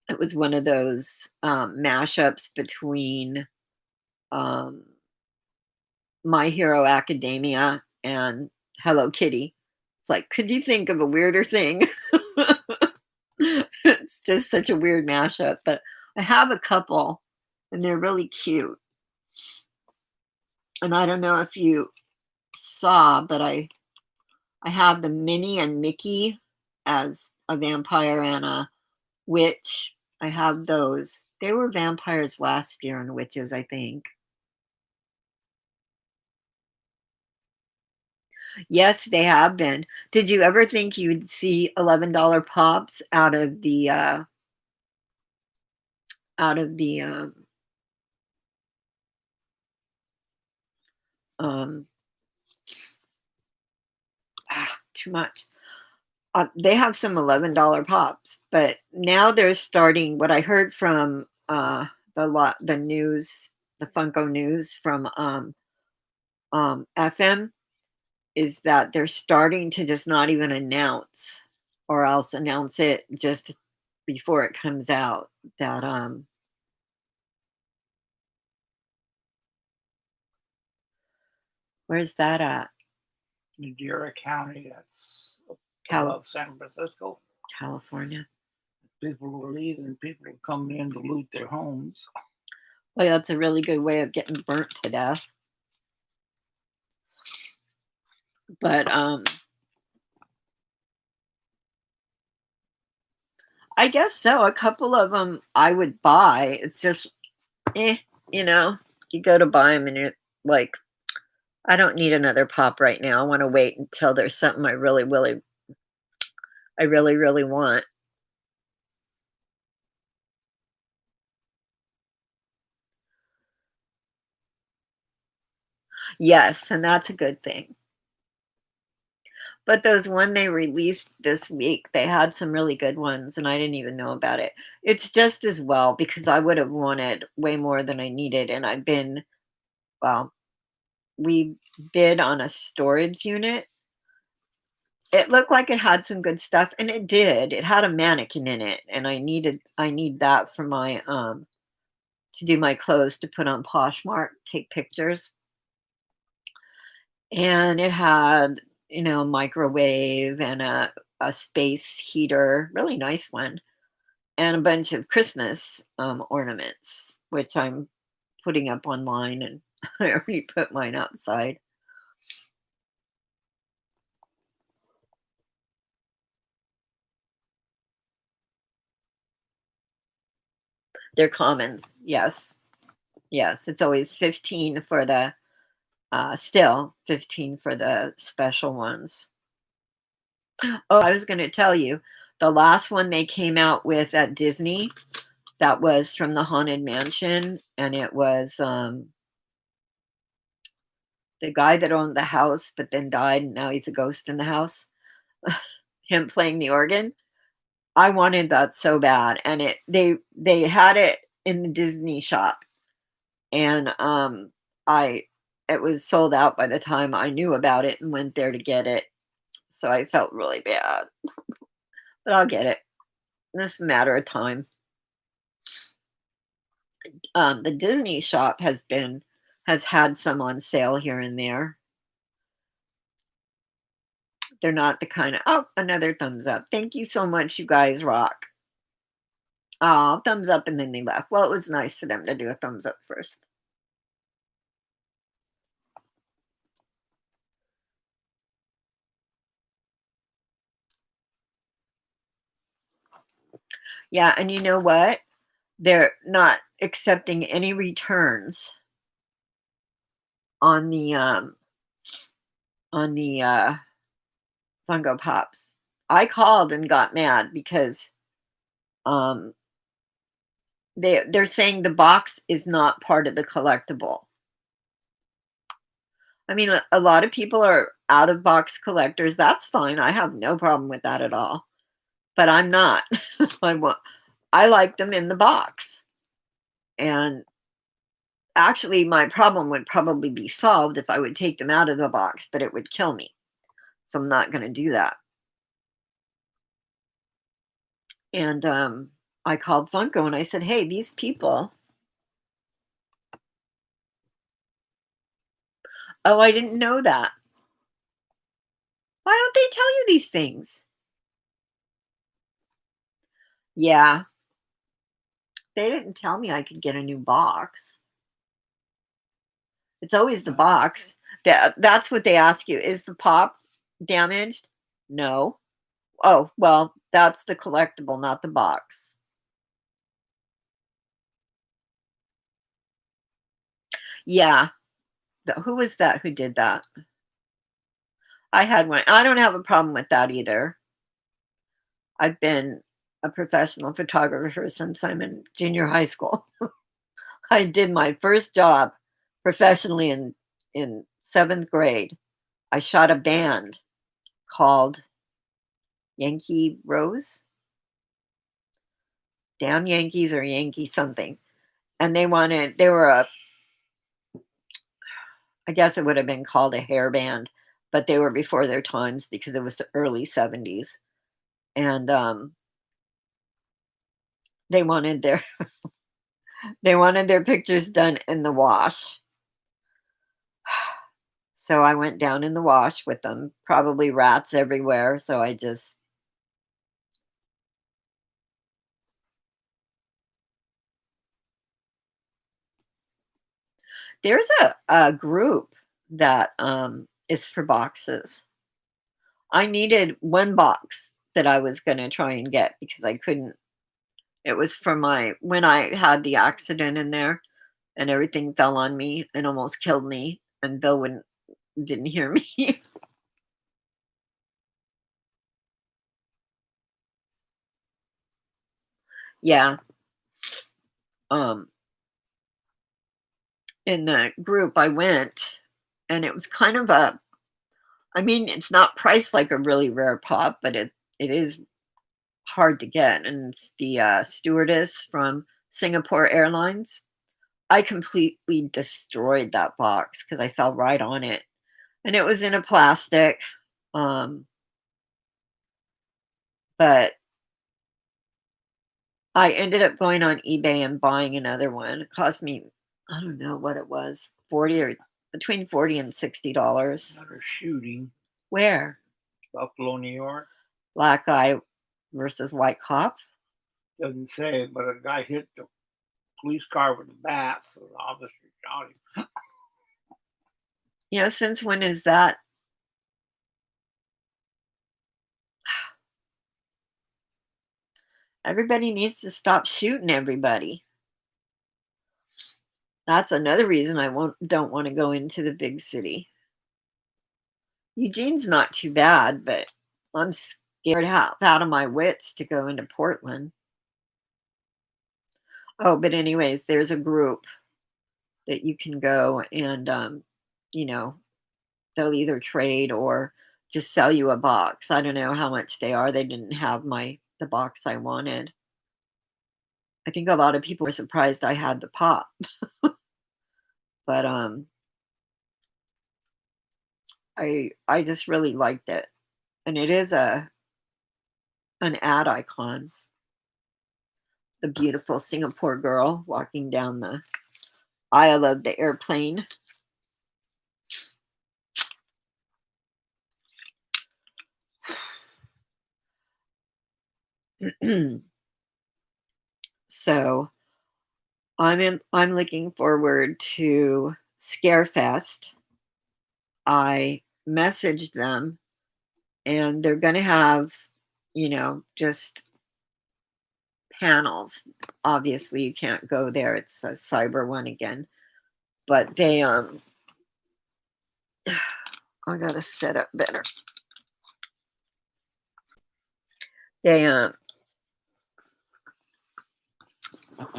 It was one of those, mashups between, um, My Hero Academia and Hello Kitty. It's like, could you think of a weirder thing? It's just such a weird mashup, but I have a couple, and they're really cute. And I don't know if you saw, but I have the Minnie and Mickey as a vampire and a witch. I have those. They were vampires last year and witches, I think. Yes, they have been. Did you ever think you'd see $11 pops out of the um too much. They have some $11 pops, but now they're starting what I heard from the news, the Funko news from FM is that they're starting to just not even announce or else announce it just before it comes out that where's that at? Madera County, that's Cal- above San Francisco. California. People were leaving, people were coming in to loot their homes. Well, that's a really good way of getting burnt to death. But I guess so. A couple of them I would buy. It's just, eh, you know, you go to buy them and you're like, I don't need another pop right now. I want to wait until there's something I really, really want. Yes, and that's a good thing. But those one they released this week, they had some really good ones, and I didn't even know about it. It's just as well because I would have wanted way more than I needed, and well, we bid on a storage unit. It looked like it had some good stuff, and it did. It had a mannequin in it, and I need that for my to do my clothes to put on Poshmark, take pictures. And it had, a microwave and a space heater, really nice one, and a bunch of Christmas ornaments, which I'm putting up online, and I already put mine outside. They're commons, yes. Yes, it's always 15 for the still 15 for the special ones. Oh, I was going to tell you, the last one they came out with at Disney, that was from the Haunted Mansion, and it was the guy that owned the house but then died, and now he's a ghost in the house. Him playing the organ. I wanted that so bad, and they had it in the Disney shop, and I it was sold out by the time I knew about it and went there to get it. So I felt really bad, but I'll get it. It's a matter of time. The Disney shop has had some on sale here and there. They're not the kind of, oh, another thumbs up. Thank you so much. You guys rock. Oh, thumbs up, and then they left. Well, it was nice for them to do a thumbs up first. Yeah, and you know what? They're not accepting any returns on the Funko Pops. I called and got mad because um they're saying the box is not part of the collectible. I mean, a lot of people are out of box collectors. That's fine. I have no problem with that at all. But I'm not. I like them in the box. And actually, my problem would probably be solved if I would take them out of the box, but it would kill me. So I'm not going to do that. And I called Funko and I said, hey, these people, oh, I didn't know that. Why don't they tell you these things? Yeah, they didn't tell me I could get a new box. It's always the box. That's what they ask you. Is the pop damaged? No. Oh, well, that's the collectible, not the box. Yeah. Who was that who did that? I had one. I don't have a problem with that either. I've been a professional photographer since I'm in junior high school. I did my first job professionally in 7th grade. I shot a band called Yankee Rose, Damn Yankees or Yankee something. And they were I guess it would have been called a hair band, but they were before their times because it was the early 70s. And they wanted their they wanted their pictures done in the wash. So I went down in the wash with them, probably rats everywhere. So I just, there's a group that is for boxes. I needed one box that I was going to try and get because I couldn't. It was for when I had the accident in there and everything fell on me and almost killed me. And Bill didn't hear me. Yeah. Um, in the group I went, and it was kind of I mean, it's not priced like a really rare pop, but it is hard to get, and it's the, stewardess from Singapore Airlines. I completely destroyed that box because I fell right on it, and it was in a plastic, um, but I ended up going on eBay and buying another one. It cost me, I don't know what it was, 40 or between 40 and $60. Another shooting, Where? Buffalo, New York. Black guy versus white cop? Doesn't say, but a guy hit the police car with a bat, so the officer shot him. Since when is that? Everybody needs to stop shooting everybody. That's another reason I don't want to go into the big city. Eugene's not too bad, but I'm scared half out of my wits to go into Portland. Oh, but anyways, there's a group that you can go and you know, they'll either trade or just sell you a box. I don't know how much they are. They didn't have the box I wanted. I think a lot of people were surprised I had the pop. But I just really liked it. And it is an ad icon. The beautiful Singapore girl walking down the aisle of the airplane. So I'm looking forward to Scarefest. I messaged them and they're going to have, just panels. Obviously you can't go there. It's a cyber one again. But they I got to set up better. They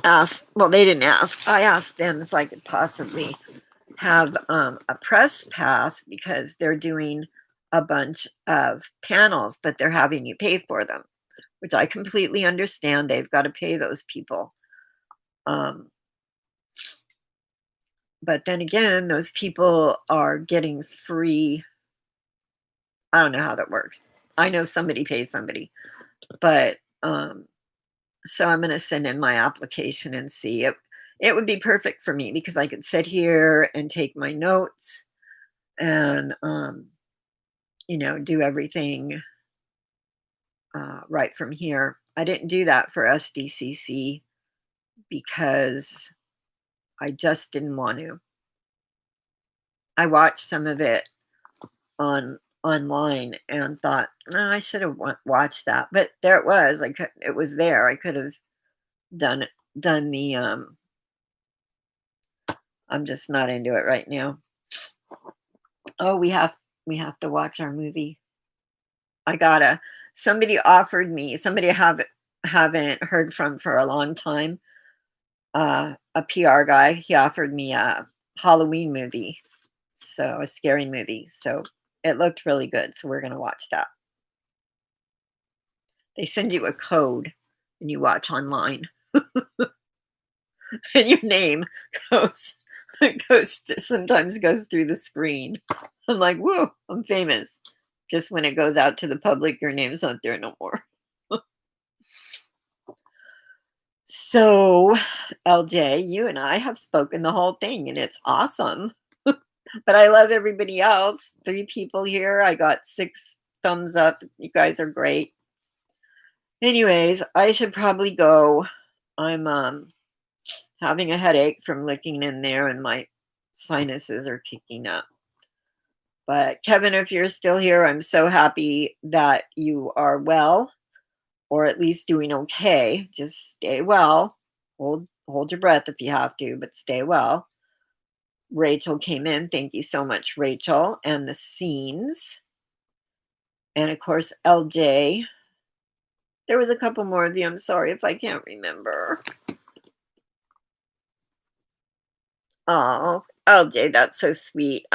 asked, well, they didn't ask. I asked them if I could possibly have a press pass because they're doing a bunch of panels, but they're having you pay for them, which I completely understand. They've got to pay those people. But then again, those people are getting free. I don't know how that works. I know somebody pays somebody, but So I'm going to send in my application and see it. It would be perfect for me because I could sit here and take my notes and, do everything right from here. I didn't do that for SDCC because I just didn't want to. I watched some of it online and thought, no, I should have watched that. But there it was. It was there. I could have done the I'm just not into it right now. Oh, we have to watch our movie. I gotta. Somebody I haven't heard from for a long time. A PR guy. He offered me a Halloween movie, so a scary movie. So it looked really good. So we're gonna watch that. They send you a code when you watch online, and your name goes sometimes goes through the screen. I'm like, whoa, I'm famous. Just when it goes out to the public, your name's not there no more. So, LJ, you and I have spoken the whole thing, and it's awesome. But I love everybody else. 3 people here. I got 6 thumbs up. You guys are great. Anyways, I should probably go. I'm having a headache from looking in there, and my sinuses are kicking up. But Kevin, if you're still here, I'm so happy that you are well, or at least doing okay. Just stay well. Hold your breath if you have to, but stay well. Rachel came in. Thank you so much, Rachel. And the scenes. And of course, LJ. There was a couple more of you. I'm sorry if I can't remember. Oh, LJ, that's so sweet.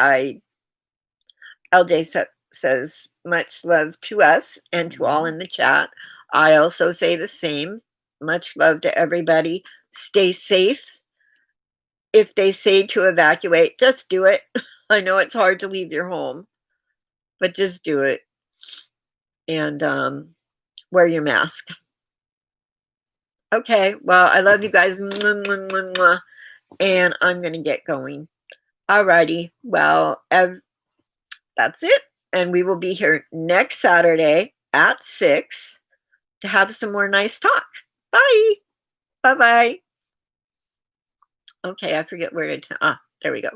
LJ says much love to us and to all in the chat. I also say the same. Much love to everybody. Stay safe. If they say to evacuate, just do it. I know it's hard to leave your home, but just do it. And wear your mask. Okay, well, I love you guys. Mwah, mwah, mwah, mwah. And I'm going to get going. Alrighty. Well, that's it. And we will be here next Saturday at 6 to have some more nice talk. Bye. Bye-bye. Okay, I forget where to, there we go.